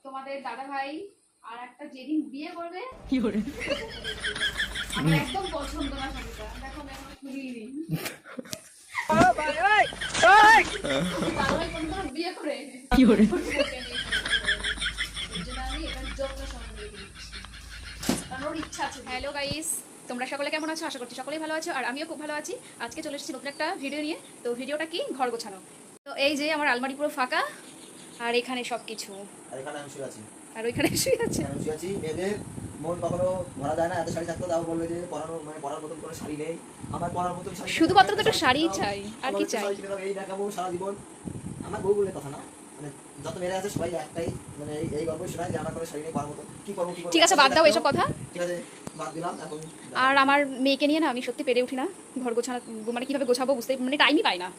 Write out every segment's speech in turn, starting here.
তোমাদের দাদা ভাই আর একটা যেদিন বিয়ে করবে কি করে আমার একদম পছন্দ না শাড়িটা, দেখো আমি এখনো খুলিনি। দাদা ভাই কোনদিন বিয়ে করে কি করে হ্যালো গাইস, তোমরা সকলে কেমন আছো? আশা করছি সকলেই ভালো আছো, আর আমিও খুব ভালো আছি। আজকে চলে এসেছি নতুন একটা ভিডিও নিয়ে। তো ভিডিওটা কি, ঘর গোছানো। তো এই যে আমার আলমারি পুরো ফাঁকা, আর এখানে সব কিছু, আর এখানে আমি শুয়ে আছি, আর ওইখানে শুয়ে আছে। আমি শুয়ে আছি। মেয়েদের মন কখনো ভরা যায় না, এত শাড়ি থাকতো তাও বলবে যে পরানো মানে পরার মতন কোনো শাড়ি নেই। আমার পরার মতন শাড়ি শুধুমাত্র তো একটা শাড়ি চাই, আর কি চাই? এই দেখাবো সারা জীবন। আমার বউ বলে কথা না, মানে যত মেয়েরা আছে সবাই একটাই, মানে এই গল্পই শোনায় যে আমার কোনো শাড়ি নেই পরার মতন। কি করবো কি করবো, ঠিক আছে বাদ দাও এসব কথা। ঠিক আছে বাদ দিলাম এখন। আর আমার মেয়েকে নিয়ে না আমি সত্যি পেরে উঠি না ঘর গোছানো, মানে কীভাবে গোছাবো বুঝতে মানে টাইমই পাই না।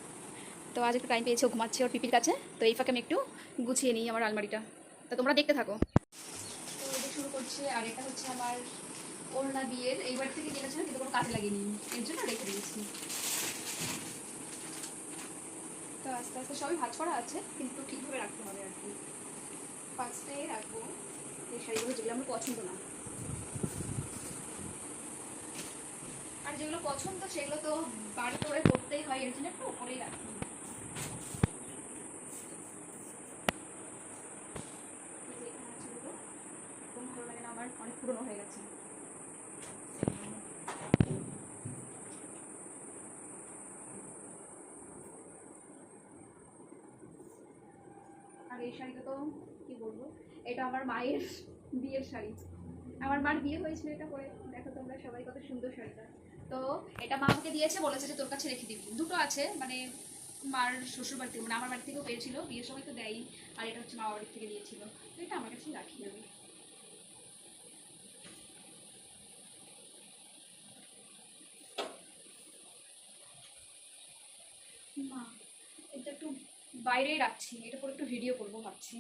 তো আজ একটু টাইম পেয়েছে, ও ঘুমাচ্ছে ওর পিপির কাছে। তো এই ফাঁকে আমি একটু গুছিয়ে নিই আমার আলমারিটা। তো তোমরা দেখতে থাকো। তো এটা শুরু করছে, আর এটা হচ্ছে আমার ওড়না বিয়ের, এইবার থেকে কিনেছিল কিন্তু কোনো কাজে লাগেনি, এর জন্য রেখে দিয়েছি। তো আস্তে আস্তে সবই ভাঁজ করা আছে, কিন্তু ঠিকভাবে রাখতে হবে আর কি। ফার্স্টে রাখবো এই শাড়িগুলো যেগুলো আমার পছন্দ না, আর যেগুলো পছন্দ সেগুলো তো বাড়ি করে করতেই হয়, এর জন্য একটু উপরেই রাখি। ভালো লাগে না, আমার অনেক পুরনো হয়ে গেছে। আর এই শাড়িটা তো কি বলবো, এটা আমার মায়ের বিয়ের শাড়ি। আমার মার বিয়ে হয়েছিল এটা পরে, দেখো তোমরা সবাই কত সুন্দর শাড়িটা। তো এটা মা আমাকে দিয়েছে, বলেছে যে তোর কাছে রেখে দিবি। দুটো আছে, মানে মার শ্বশুর বাড়ি থেকে, মানে আমার বাড়ি থেকেও পেয়েছিল, বিয়ের সময় তো দেয়ই। আর এটা হচ্ছে মা বাড়ি থেকে দিয়েছিল, তো এটা আমার কাছেই রাখি আমি। মা এটা একটু বাইরেই রাখছি, এটা পরে একটু ভিডিও করবো ভাবছি।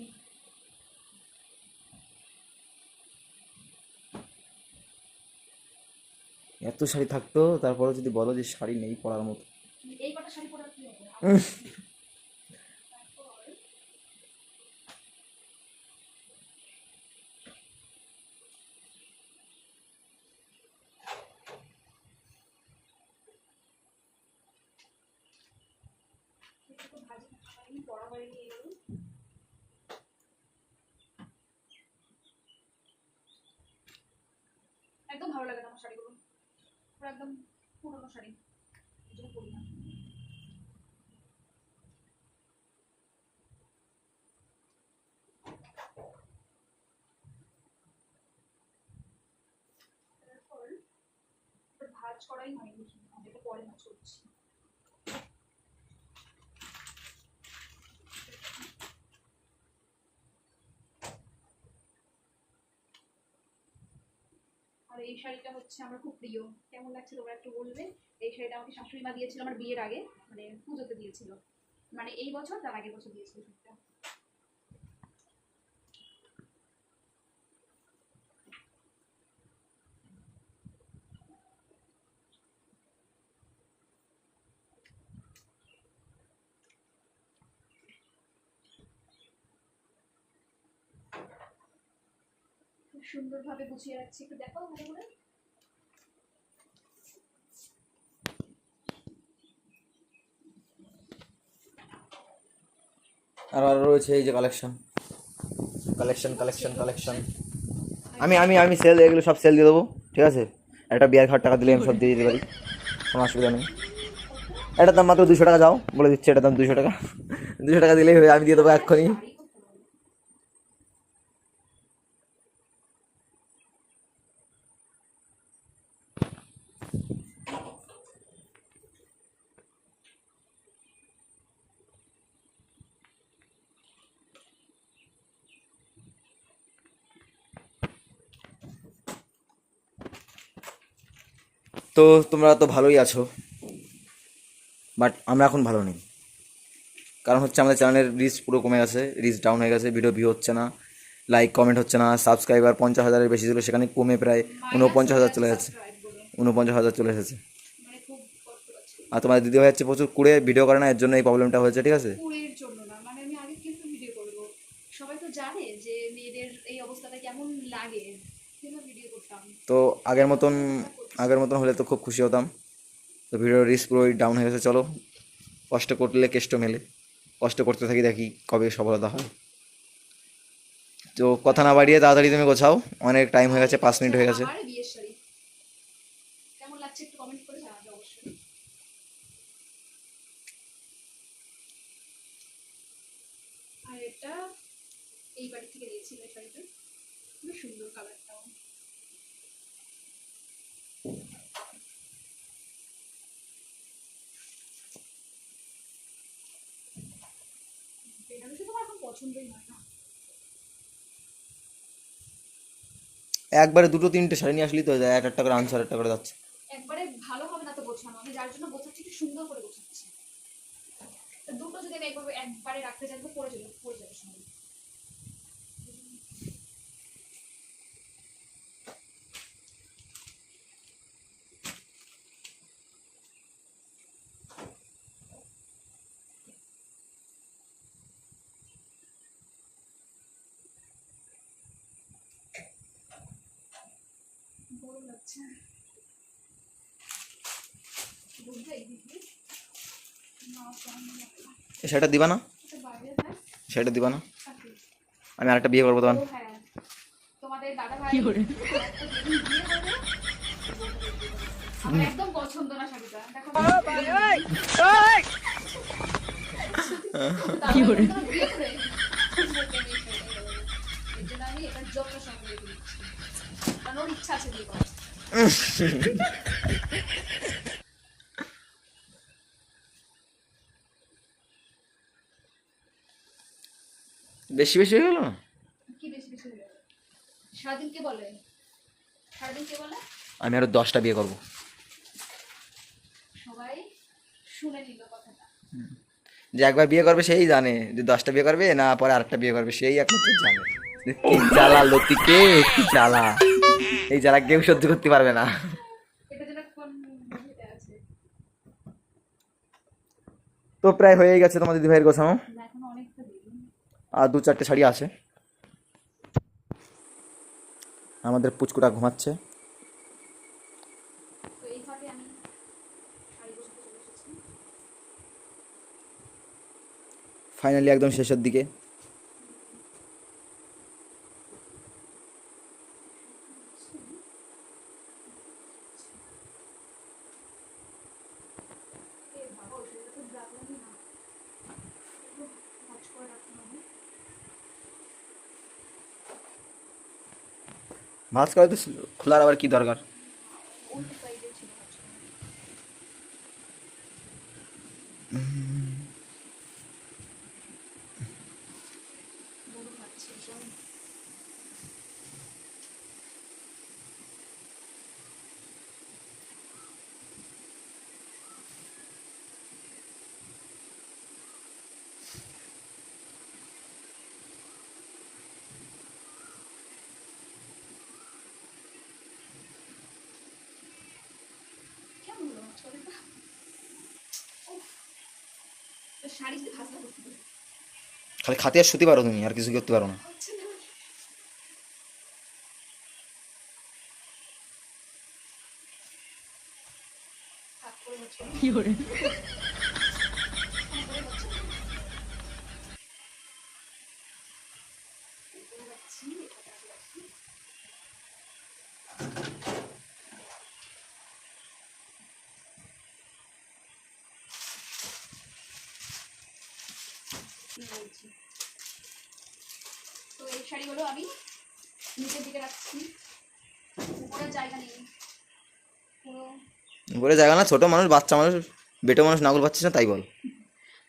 এত শাড়ি থাকতো তারপরে যদি বলো যে শাড়ি নেই পরার মতো। এই কটা শাড়ি পরে কি হবে? পরা হয়নি এগুলো। একদম ভালো লাগে না আমার শাড়িগুলো, পুরো একদম পুরোনো শাড়ি, যেটা পরি না। তারপর ভাঁজ করাই হয়নি, আমি এটা পরে ভাঁজ করছি। আর এই শাড়িটা হচ্ছে আমার খুব প্রিয়, কেমন লাগছে তোমরা একটু বলবে। এই শাড়িটা আমাকে শাশুড়ি মা দিয়েছিল আমার বিয়ের আগে, মানে পুজোতে দিয়েছিল, মানে এই বছর তার আগের বছর দিয়েছিল শাড়িটা। খুব সুন্দরভাবে গুছিয়ে রাখছি, একটু দেখো ভালো করে। আর আরো রয়েছে এই যে কালেকশন কালেকশন কালেকশন কালেকশন। আমি আমি আমি সেল, এগুলো সব সেল দিয়ে দেবো, ঠিক আছে? একটা বিয়ার খাওয়ার টাকা দিলে আমি সব দিয়ে দিতে পারি, কোনো অসুবিধা নেই। এটার দাম মাত্র 200 টাকা, যাও বলে দিচ্ছি এটার দাম 200 টাকা। 200 টাকা দিলেই হবে, আমি দিয়ে দেবো এক্ষুনি। তো তোমরা তো ভালোই আছো, বাট আমরা এখন ভালো নেই। কারণ হচ্ছে আমাদের চ্যানেলের রিচ পুরো কমে গেছে, রিচ ডাউন হয়ে গেছে, ভিডিও ভিউ হচ্ছে না, লাইক কমেন্ট হচ্ছে না, সাবস্ক্রাইবার 50,000-এর বেশি ছিল, সেখানে কমে প্রায় 49,000 চলে যাচ্ছে, 49,000 চলে এসেছে। মানে খুব কষ্ট হচ্ছে। আর তোমার দিদি হয়ে যাচ্ছে প্রচুর কুড়ে ভিডিও করে না, এর জন্য এই প্রবলেমটা হয়েছে, ঠিক আছে? কুড়ির জন্য না, মানে আমি আগে কিন্তু ভিডিও করবো, সবাই তো জানে যে মেয়েদের এই অবস্থাটা কেমন লাগে, কিভাবে ভিডিও করতাম। তো আগের মতন হলে তো খুব খুশি হতাম। তো ভিডিওর রিস্ক পুরোই ডাউন হয়ে গেছে। চলো, কষ্ট করলে কেষ্ট মেলে, কষ্ট করতে থাকি, দেখি কবে সফলতা হয়। তো কথা না বাড়িয়ে তাড়াতাড়ি তুমি গোছাও, অনেক টাইম হয়ে গেছে, এটা 5 হচ্ছে মিনিট হয়ে গেছে। আমার বিয়ের শাড়ি, কেমন লাগছে একটু কমেন্ট করে জানাবে অবশ্যই। আর এটা এই বাড়ি থেকে দিয়েছিল এই শাড়িটা, খুবই সুন্দর কালারটাও। এটা তো আমার এখন পছন্দই হয় না। একবারে দুটো তিনটে শাড়ি নিয়ে আসলি তো, একটা করে আনসার, একটা করে যাচ্ছে। একবারে ভালো হবে না তো গোছানো, আমি যার জন্য গোছাচ্ছি একটু সুন্দর করে গোছাচ্ছি। তো দুটো যদি আমি একবারে রাখতে চাই তো পড়ে যাবে সময়। বড় লাগছে বুঝতে দিদি না কেমন লাগে। এই শাড়িটা দিবা না? এটা বাইরে হ্যাঁ শাড়িটা দিবা না? থাকে। আমি আরেকটা বিয়ে করবো তখন। ও হ্যাঁ, তোমাদের দাদা ভাই যেদিন বিয়ে করবে, আমার একদম পছন্দ না শাড়িটা দেখো। কি করে বিয়ে করে এর জন্য আমি এটার যত্ন সহকারে রেখে দিচ্ছি, কারণ ওর ইচ্ছা আছে বিয়ে করার। বেশি বেশি হয়ে গেল না? কি বেশি বেশি হয়ে যাবে? সারাদিন কে বলে, সারাদিন কে বলে? আমি আরো 10টা বিয়ে করবো। সবাই শুনে নিল কথাটা। যে একবার বিয়ে করবে সেই জানে, যে 10টা বিয়ে করবে না পরে আরেকটা বিয়ে করবে সেই একমাত্র জানে। কি জ্বালা লতিকে, কি জ্বালা! এই জ্বালা কেউ সহ্য করতে পারবে না। এটা যেন কোন মুভিতে আছে। তো প্রায় হয়ে গেছে তোমার দিদি ভাইয়ের গোছানো, না এখনো অনেকটা দেরি। আর 2-4টে শাড়ি আছে। আমাদের পুচকুটা ঘুমাচ্ছে। তো এই ফাঁকে আমি শাড়ি গোছাতে চলে এসেছি। ফাইনালি একদম শেষের দিকে। এ বাবা ওষুধটা তো রাখলামই না, একটু ভাজ করে রাখতে হবে। ভাঁজ করে তো খোলার আবার কি দরকার? উল্টো সাইডে ছিল ভাজ করা। বড় খাচ্ছে সব। কেমন হলো ভাজ করে? তো শাড়ি যদি ভাজ না করতে পারে খালি খাতে আর শুতে পারো তুমি, আর কিছু করতে পারো না। হচ্ছে না। হাত করে ভাজ করে কি করে রাখছি এটা রাখছি। বলছি তো এই শাড়িগুলো আমি নিচের দিকে রাখছি, উপরে জায়গা নেই পুরো। বলে জায়গা না, ছোট মানুষ, বাচ্চা মানুষ, বেটো মানুষ নাগল পাচ্ছিস না তাই বল।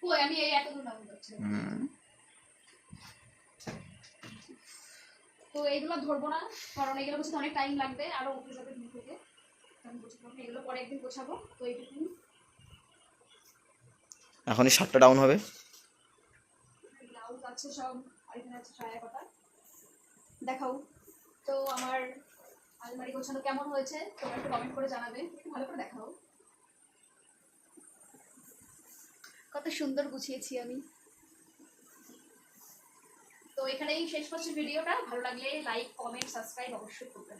কই আমি এই এত দূর নাম যাচ্ছি। তো এইগুলো ধরবো না, কারণ এগুলো গোছাতে অনেক টাইম লাগবে, আরো উঠে যাবে ঘুম থেকে। আমি গোছাবো না, এগুলো পরে একদিন গোছাবো। তো এইটুকু এখনই 7টা ডাউন হবে। ব্লাউজ আছে সব, আর এখানে আছে সায়া কটা। দেখাও তো আমার আলমারি গোছানো কেমন হয়েছে, তোমরা একটু কমেন্ট করে জানাবে, একটু ভালো করে দেখাও কত সুন্দর গুছিয়েছি আমি। তো এখানেই শেষ করছি ভিডিওটা। ভালো লাগলে লাইক কমেন্ট সাবস্ক্রাইব অবশ্যই করবেন।